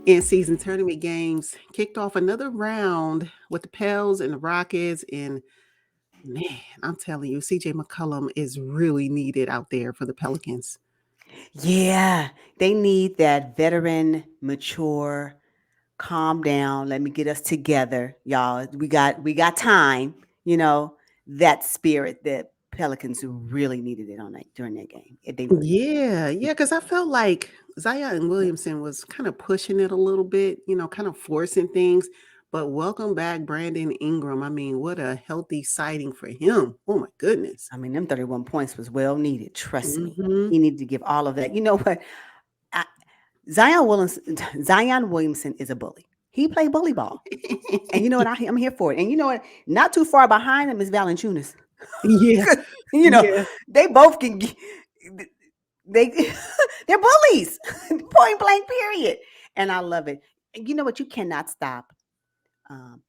In-season tournament games kicked off another round with the Pels and the Rockets. And man, I'm telling you, CJ McCollum is really needed out there for the Pelicans. Yeah, they need that veteran, mature, calm down. Let me get us together, y'all. We got time. You know that spirit that Pelicans really needed it on that during that game. They really did. Yeah, because I felt like Zion Williamson was kind of pushing it a little bit, kind of forcing things. But welcome back, Brandon Ingram. I mean, what a healthy sighting for him. Oh my goodness. I mean, them 31 points was well needed. Trust me, Hmm he needed to give all of that. You know what? I, Zion Williamson, Zion Williamson is a bully. He played bully ball, and you know what? I'm here for it. And you know what? Not too far behind him is Valanciunas. Yeah, you know, yeah. they both can. They they're bullies, point blank. Period. And I love it. And you know what? You cannot stop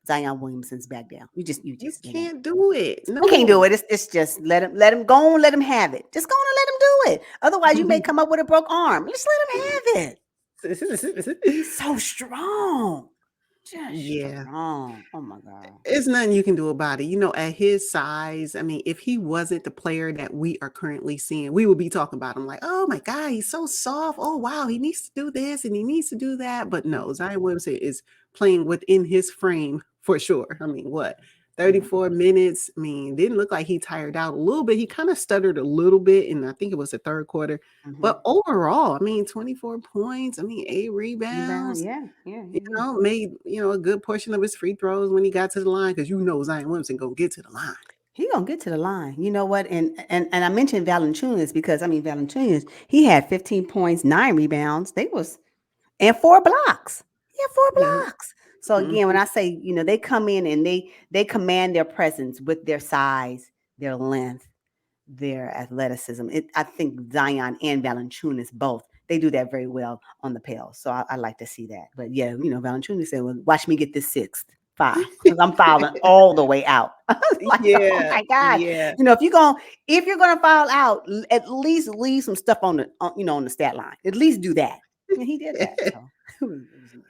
Zion Williamson's back down. You You just can't. can't do it. You can't do No. it. It's just let him go and let him have it. Just go on and let him do it. Otherwise, you may come up with a broke arm. Just let him have it. He's so strong. Just Yeah. strong. Oh my God. It's nothing you can do about it. At his size, I mean, if he wasn't the player that we are currently seeing, we would be talking about him like, oh my God, he's so soft. Oh, wow, he needs to do this and he needs to do that. But no, Zion Williamson is playing within his frame for sure. I mean, what? Yeah. 34 minutes. I mean, didn't look like he tired out a little bit. He kind of stuttered a little bit, and I think it was the third quarter. Mm-hmm. But overall, I mean, 24 points. I mean, 8 rebounds. Rebound. Yeah. Yeah. Yeah. Yeah. Made, a good portion of his free throws when he got to the line because Zion Williamson gonna get to the line. He gonna get to the line. You know what? And I mentioned Valanciunas because I mean Valanciunas. He had 15 points, 9 rebounds. They was and 4 blocks. He had four Yeah. blocks. So again, when Mhm. I say they come in and they command their presence with their size, their length, their athleticism. I think Zion and Valanciunas both they do that very well on the Pels. So I like to see that. But yeah, Valanciunas said, "Well, watch me get this sixth foul because I'm fouling all the way out." I was like, "Oh Yeah, my God!" yeah. If you're gonna foul out, at least leave some stuff on the stat line. At least do that. And he did that. So,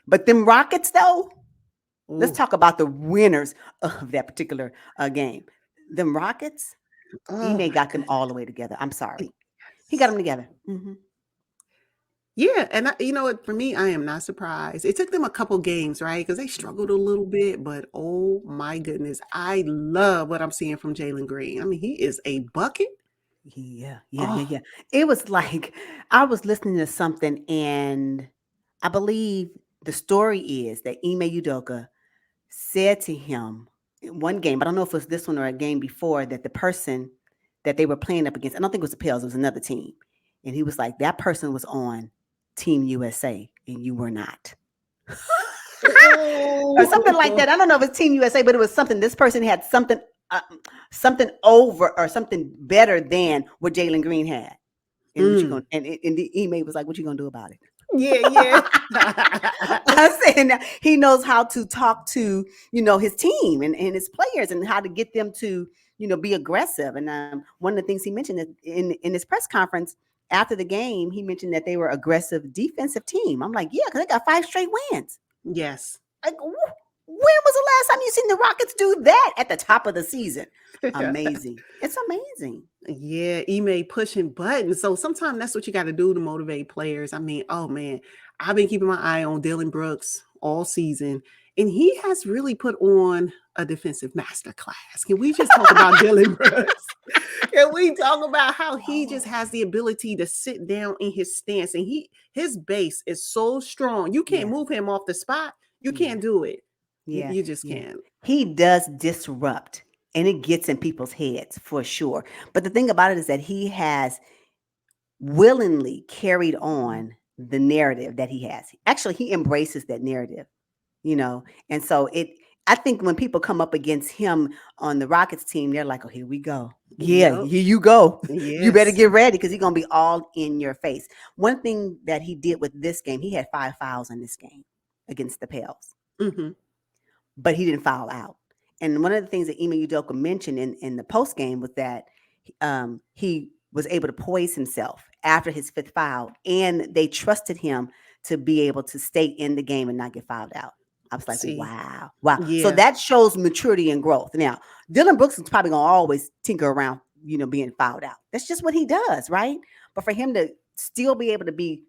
but them Rockets though, let's Ooh. talk about the winners of that particular game. Them Rockets, Oh Ime my got them goodness. all the way together. I'm sorry. He got Yes. them together. Hmm. Yeah, and you know what? For me, I am not surprised. It took them a couple games, right? Because they struggled a little bit, but oh my goodness, I love what I'm seeing from Jalen Green. I mean, he is a bucket. Yeah, yeah, yeah, Oh, yeah. It was like I was listening to something, and I believe the story is that Ime Udoka said to him in one game, I don't know if it was this one or a game before, that the person that they were playing up against, I don't think it was the Pels, it was another team. And he was like, that person was on Team USA and you were not. Or something like oh, that. I don't know if it's Team USA, but it was something. This person had something over or something better than what Jalen Green had. And what you mm. going and the email was like, what you gonna do about it? Yeah, yeah. I'm saying that he knows how to talk to his team and his players and how to get them to be aggressive. And one of the things he mentioned that in his press conference after the game, he mentioned that they were aggressive defensive team. I'm like, yeah, because they got 5 straight wins. Yes. Like, when was the last time you seen the Rockets do that at the top of the season? Amazing. It's amazing. Yeah, email pushing buttons. So sometimes that's what you got to do to motivate players. I mean, oh man, I've been keeping my eye on Dylan Brooks all season, and he has really put on a defensive masterclass. Can we just talk about Dylan Brooks? Can we talk about how he just Oh, has the ability to sit down in his stance, and his base is so strong. You can't yeah, move him off the spot. You yeah, can't do it. yeah, You just yeah. can't. He does disrupt and it gets in people's heads for sure. But the thing about it is that he has willingly carried on the narrative that he has. Actually, he embraces that narrative. And so I think when people come up against him on the Rockets team, they're like, oh, here we go. Yeah, Yep. here you go. You better Yes. get ready because he's gonna be all in your face. One thing that he did with this game, he had 5 fouls in this game against the Pels, Hmm but he didn't foul out. And one of the things that Ime Udoka mentioned in the post game was that he was able to poise himself after his fifth foul, and they trusted him to be able to stay in the game and not get fouled out. I was like, See, wow, wow. So yeah, that shows maturity and growth. Now, Dylan Brooks is probably gonna always tinker around, being fouled out. That's just what he does, right? But for him to still be able to be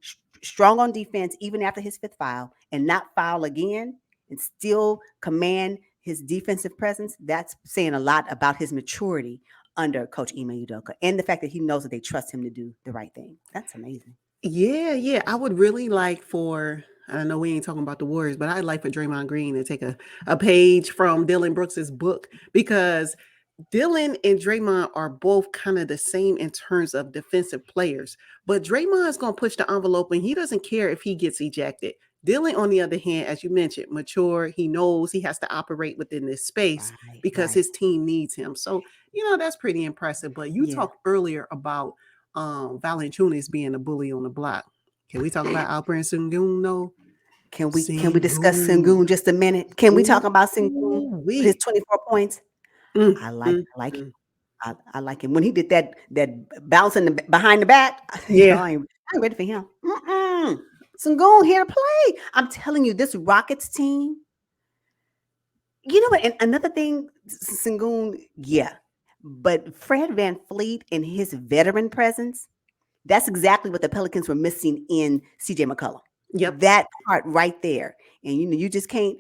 strong on defense even after his fifth foul and not foul again and still command his defensive presence, that's saying a lot about his maturity under Coach Ime Udoka and the fact that he knows that they trust him to do the right thing. That's amazing. yeah, yeah. I would really like for, I know we ain't talking about the Warriors, but I'd like for Draymond Green to take a page from Dylan Brooks's book, because Dylan and Draymond are both kind of the same in terms of defensive players, but Draymond's going to push the envelope and he doesn't care if he gets ejected. Dylan, on the other hand, as you mentioned, mature. He knows he has to operate within this space Right, because right. his team needs him. So, that's pretty impressive. But you Yeah. talked earlier about Valanciunas being a bully on the block. Can we talk about Alperen Sengun? No, Can we discuss Sengun. Sengun just a minute? Can we Ooh, talk about Sengun with his we. 24 points? Mm, mm, I like him. mm. I like him. When he did that bounce in behind the back, Yeah. I ain't ready for him. Sengun here to play. I'm telling you, this Rockets team. You know what? And another thing, Sengun, yeah. But Fred Van Fleet and his veteran presence, that's exactly what the Pelicans were missing in CJ McCollum. Yep. That part right there. And you just can't.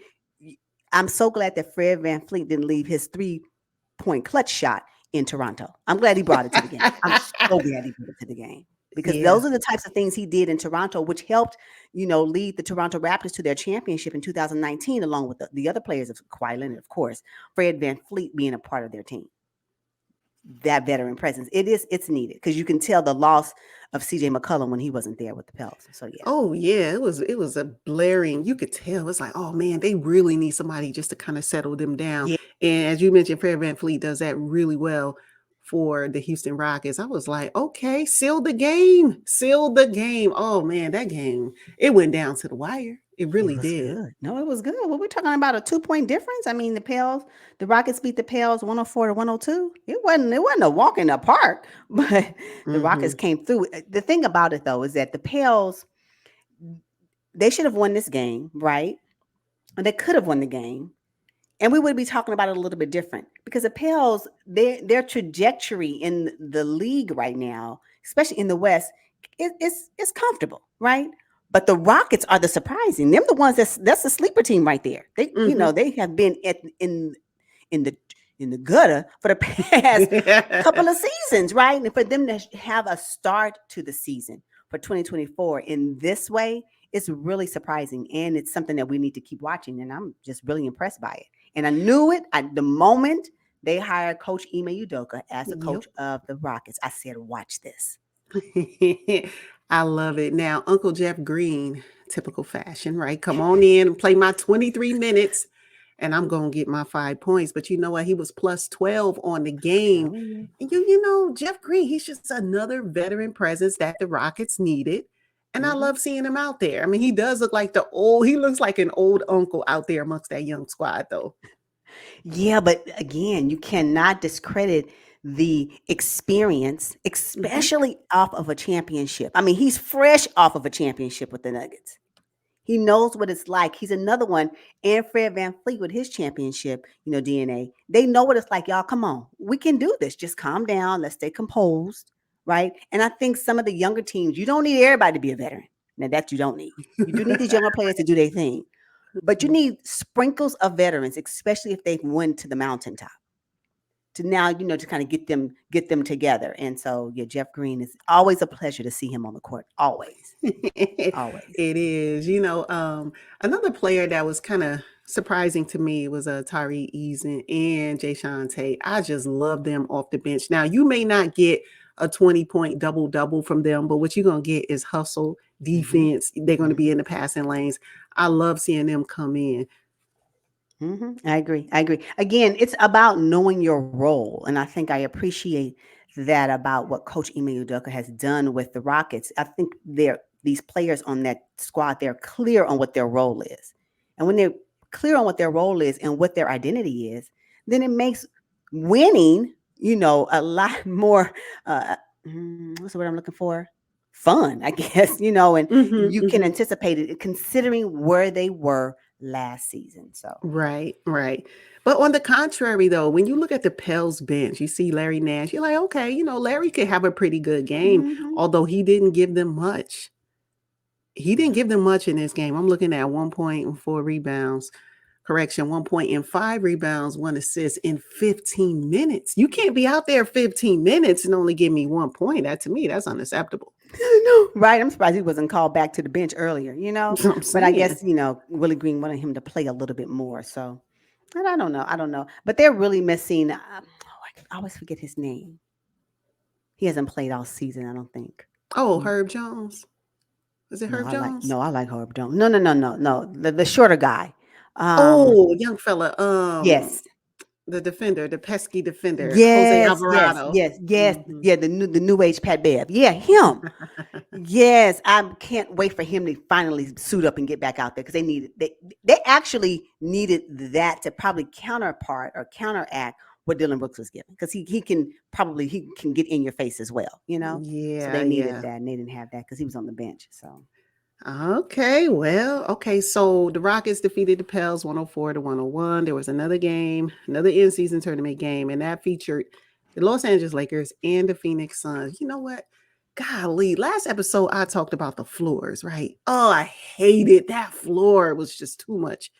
I'm so glad that Fred Van Fleet didn't leave his 3-point clutch shot in Toronto. I'm glad he brought it to the game. I'm so glad he brought it to the game because Yeah. those are the types of things he did in Toronto, which helped, lead the Toronto Raptors to their championship in 2019, along with the other players of Kawhi Leonard, of course, Fred Van Fleet being a part of their team. That veteran presence, it's needed because you can tell the loss of CJ McCollum when he wasn't there with the Pels. So yeah. Oh yeah, it was a blaring. You could tell. It's like, oh man, they really need somebody just to kind of settle them down. Yeah. And as you mentioned, Fred Van Fleet does that really well for the Houston Rockets. I was like, okay, seal the game. Seal the game. Oh man, that game, it went down to the wire. It It really was did. good. No, it was good. Well, we're talking about a 2-point difference. I mean, the Rockets beat the Pels 104 to 102. It wasn't a walk in the park, but the Rockets Hmm. came through. The thing about it though is that the Pels, they should have won this game, right? And they could have won the game. And we would be talking about it a little bit different because the Pels, their trajectory in the league right now, especially in the West, it's comfortable, right? But the Rockets are the surprising. They're the ones that's the sleeper team right there. Hmm. They have been in the in the gutter for the past couple of seasons, right? And for them to have a start to the season for 2024 in this way, it's really surprising. And it's something that we need to keep watching. And I'm just really impressed by it. And I knew it at the moment they hired Coach Ime Udoka as the Yep. coach of the Rockets. I said, watch this. I love it. Now, Uncle Jeff Green, typical fashion, right? Come on in and play my 23 minutes, and I'm going to get my 5 points. But you know what? He was plus 12 on the game. Telling you. And Jeff Green, he's just another veteran presence that the Rockets needed. And I Mm-hmm. love seeing him out there. I mean, he does look like he looks like an old uncle out there amongst that young squad, though. Yeah, but again, you cannot discredit the experience, Hmm. especially off of a championship. I mean, he's fresh off of a championship with the Nuggets. He knows what it's like. He's another one. And Fred Van Fleet with his championship, DNA. They know what it's like. Y'all, come on. We can do this. Just calm down. Let's stay composed. Right. And I think some of the younger teams, you don't need everybody to be a veteran. Now, that you don't need. You do need these younger players to do their thing. But you need sprinkles of veterans, especially if they've won to the mountaintop. To now, to kind of get them together. And so, yeah, Jeff Green is always a pleasure to see him on the court. Always, It always. is. Another player that was kind of surprising to me was Tyree Eason and Jayshawn Tate. I just love them off the bench. Now, you may not get a 20-point double-double from them, but what you're going to get is hustle, Hmm. defense. They're going to be in the passing lanes. I love seeing them come in. I agree. I agree. Again, it's about knowing your role, and I think I appreciate that about what Coach Ime Udoka has done with the Rockets. I think these players on that squad, they're clear on what their role is, and when they're clear on what their role is and what their identity is, then it makes winning, a lot more. What's the word I'm looking for? fun, I guess, and Mhm, you can mhm. anticipate it considering where they were last season. So, Right, right. But on the contrary, though, when you look at the Pels bench, you see Larry Nash, you're like, okay, Larry could have a pretty good game, mhm. although he didn't give them much. He didn't give them much in this game. I'm looking at 1 point and 4 rebounds. Correction, 1 point and 5 rebounds, 1 assist in 15 minutes. You can't be out there 15 minutes and only give me 1 point. That to me, that's unacceptable. No, right. I'm surprised he wasn't called back to the bench earlier, That's what I'm But I saying. guess, Willie Green wanted him to play a little bit more. So, and I don't know. I don't know. But they're really missing, I always forget his name. He hasn't played all season, I don't think. Oh, Mm. Herb Jones. Is it Herb Jones? No, I like Herb Jones. No, no, no, no, no. The shorter guy. Um, Oh, young fella. yes. The defender, the pesky defender, Jose Yes, yes, Alvarado. yes, yes. Mhm. Yeah, the new age Pat Bev. Yeah, him. Yes, I can't wait for him to finally suit up and get back out there because they actually needed that to probably counterpart or counteract what Dylan Brooks was giving because he can get in your face as well. So Yeah, they needed yeah. that and they didn't have that because he was on the bench. So Okay, well, okay. So the Rockets defeated the Pels 104-101. There was another game, another in-season tournament game, and that featured the Los Angeles Lakers and the Phoenix Suns. You know what? Golly, last episode I talked about the floors, right? Oh, I hated that floor. It was just too much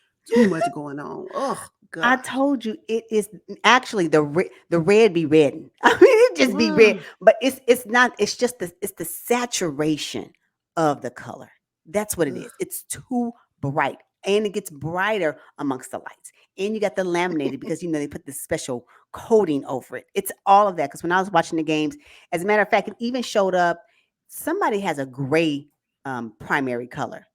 going on. Oh I God. told you it is actually the red be red. I mean, it just be red, Mm, but it's not. It's just the saturation of the color. That's what it ugh. is. It's too bright, and it gets brighter amongst the lights. And you got the laminated because they put this special coating over it. It's all of that. Because when I was watching the games, as a matter of fact, it even showed up. Somebody has a gray primary color.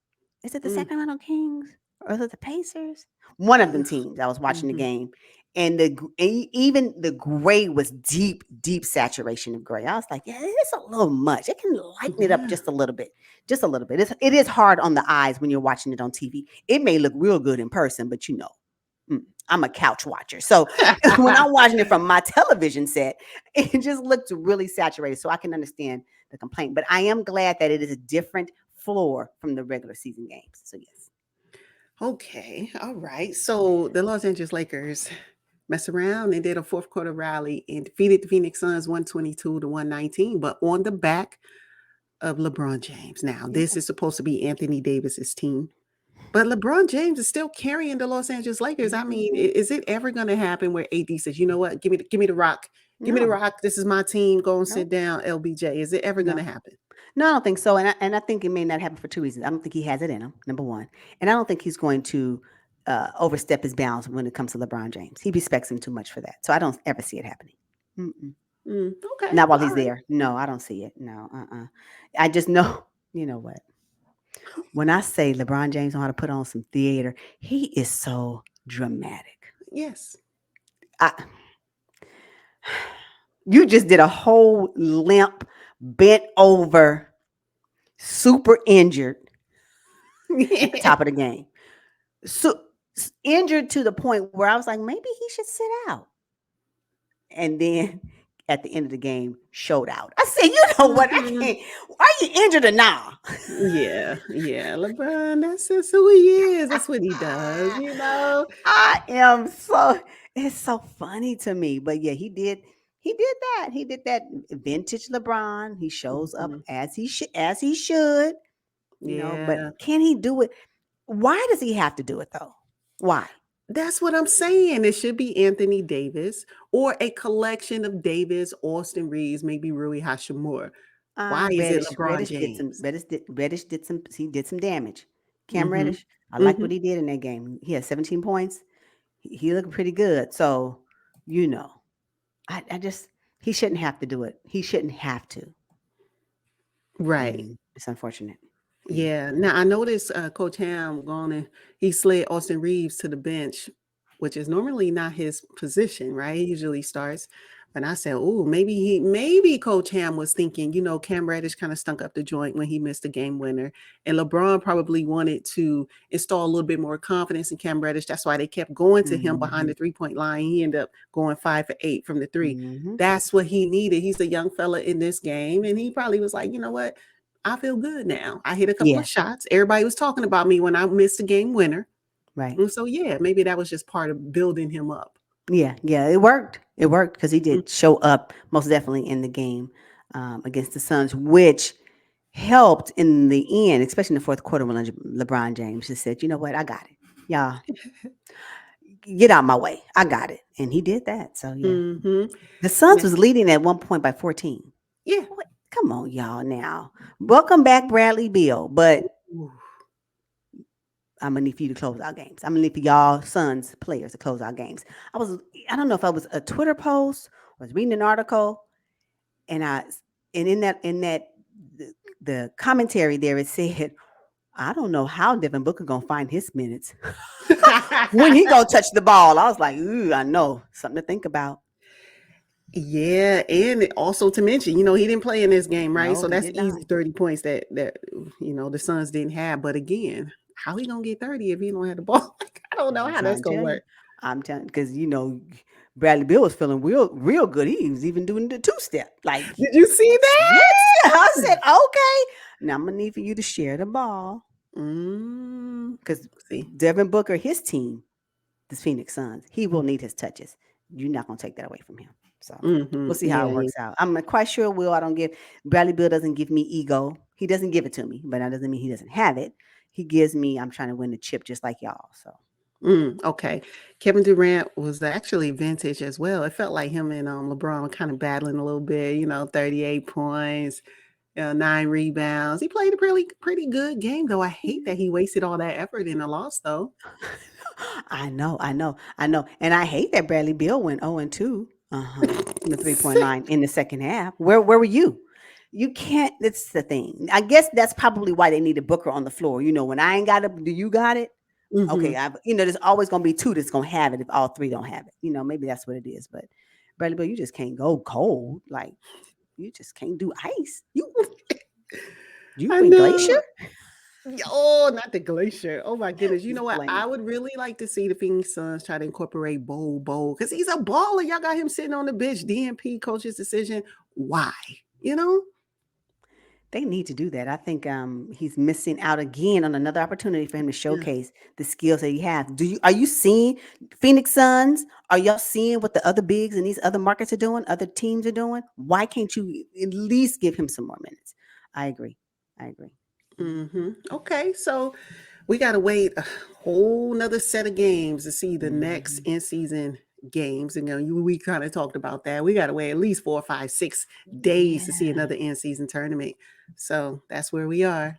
Is it the Mm, Sacramento Kings or is it the Pacers? One of them ugh. teams. I was watching the Mhm. game, and even the gray was deep, deep saturation of gray. I was like, yeah, it's a little much. It can lighten it up Yeah. just a little bit, just a little bit. It is hard on the eyes when you're watching it on TV. It may look real good in person, but I'm a couch watcher. So when I'm watching it from my television set, it just looked really saturated. So I can understand the complaint. But I am glad that it is a different floor from the regular season games. So yes. Okay, all right. So the Los Angeles Lakers mess around and did a fourth quarter rally and defeated the Phoenix Suns 122-119, but on the back of LeBron James. Now, this Yeah. is supposed to be Anthony Davis's team, but LeBron James is still carrying the Los Angeles Lakers. I mean, Mhm. is it ever going to happen where AD says, "You know what? Give me the rock. Give me the No. rock. This is my team. Go and sit Nope. down, LBJ." Is it ever going to No. happen? No, I don't think so. And I think it may not happen for two reasons. I don't think he has it in him, number one. And I don't think he's going to overstep his bounds when it comes to LeBron James. He respects him too much for that. So I don't ever see it happening. Mm-mm. Okay. Not while All he's right. there. No, I don't see it. No, I just know, you know what? When I say LeBron James know how to put on some theater, he is so dramatic. Yes. I, you just did a whole limp, bent over, super injured at the top of the game. So injured to the point where I was like, maybe he should sit out. And then at the end of the game, showed out. I said, you know what? I Mhm. can't. Are you injured or not? Yeah, yeah, LeBron, that's who he is. That's what he does. I am so. It's so funny to me, but yeah, he did. He did that. He did that vintage LeBron. He shows up Mhm. as he should. But Yeah. can he do it? Why does he have to do it though? Why? That's what I'm saying. It should be Anthony Davis or a collection of Davis, Austin Reeves, maybe Rui Hashimura. Why is it LeBron James? Reddish did some he did some damage. Cam Mhm. Reddish, I like what Mhm. he did in that game. He had 17 points. He looked pretty good. So, you know, I just he shouldn't have to do it. He shouldn't have to. Right. And it's unfortunate. Yeah. Yeah. Now I noticed Coach Ham gone and he slid Austin Reeves to the bench, which is normally not his position, right? He usually starts. But I said, oh, maybe Coach Ham was thinking, Cam Reddish kind of stunk up the joint when he missed the game winner. And LeBron probably wanted to install a little bit more confidence in Cam Reddish. That's why they kept going to him behind Mhm. the 3-point line. He ended up going 5 for 8 from the three. Mhm. That's what he needed. He's a young fella in this game. And he probably was like, you know what? I feel good now. I hit a couple Yeah, of shots. Everybody was talking about me when I missed a game winner. right. And so, yeah, maybe that was just part of building him up. Yeah, yeah, it worked. It worked because he Mm. did show up most definitely in the game against the Suns, which helped in the end, especially in the fourth quarter when LeBron James just said, "You know what? I got it. Y'all get out my way. I got it." And he did that. So yeah. Hmm. The Suns Now, was leading at one point by 14. yeah. What? Come on, y'all now. Welcome back, Bradley Beal. But Ooh. I'm gonna need for you to close out games. I'm gonna need for y'all Suns players to close out games. I don't know if I was a Twitter post, I was reading an article, and in that the, the commentary there it said, I don't know how Devin Booker gonna find his minutes when he gonna touch the ball. I was like, ooh, I know something to think about. Yeah, and also to mention, he didn't play in this game, right? No, So he that's did not. easy 30 points that the Suns didn't have. But again, how he gonna get 30 if he don't have the ball? Like, I don't know I'm how that's trying to gonna tell you. work. I'm telling because Bradley Bill was feeling real good. He was even doing the two step. Like, Did you see yeah. I that? said, okay. Now I'm gonna need for you to share the ball Mm, because see. Devin Booker, his team, the Phoenix Suns, he will need his touches. You're not gonna take that away from him. So we'll see how Yeah, it yeah. works out. I'm quite sure Will. I don't give Bradley Bill doesn't give me ego. He doesn't give it to me, but that doesn't mean he doesn't have it. He gives me. I'm trying to win the chip just like y'all. So Okay. Kevin Durant was actually vintage as well. It felt like him and LeBron were kind of battling a little bit, 38 points, 9 rebounds. He played a pretty good game, though. I hate that he wasted all that effort in a loss, though. I know. And I hate that Bradley Beal went 0-2 from the 3-point line in the second half. Where were you? You can't, that's the thing. I guess that's probably why they needed Booker on the floor. When I ain't got it, do you got it? Hmm. Okay, there's always gonna be two that's gonna have it if all three don't have it. Maybe that's what it is. But Bradley Beal, you just can't go cold. Like you just can't do ice. You I bring glacier? know. Oh, not the glacier. Oh my goodness. You know Just what? I playing. would really like to see the Phoenix Suns try to incorporate Bowl because he's a baller. Y'all got him sitting on the bench. DNP coach's decision. Why? You know? They need to do that. I think he's missing out again on another opportunity for him to Yeah. showcase the skills that he has. Are you seeing Phoenix Suns? Are y'all seeing what the other bigs in these other markets are doing? Other teams are doing? Why can't you at least give him some more minutes? I agree. I agree. Okay. So we got to wait a whole nother set of games to see the next Mhm. in season games. And we kind of talked about that. We got to wait at least 4, 5, 6 days to see Yeah, another in season tournament. So that's where we are.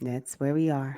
that's where we are.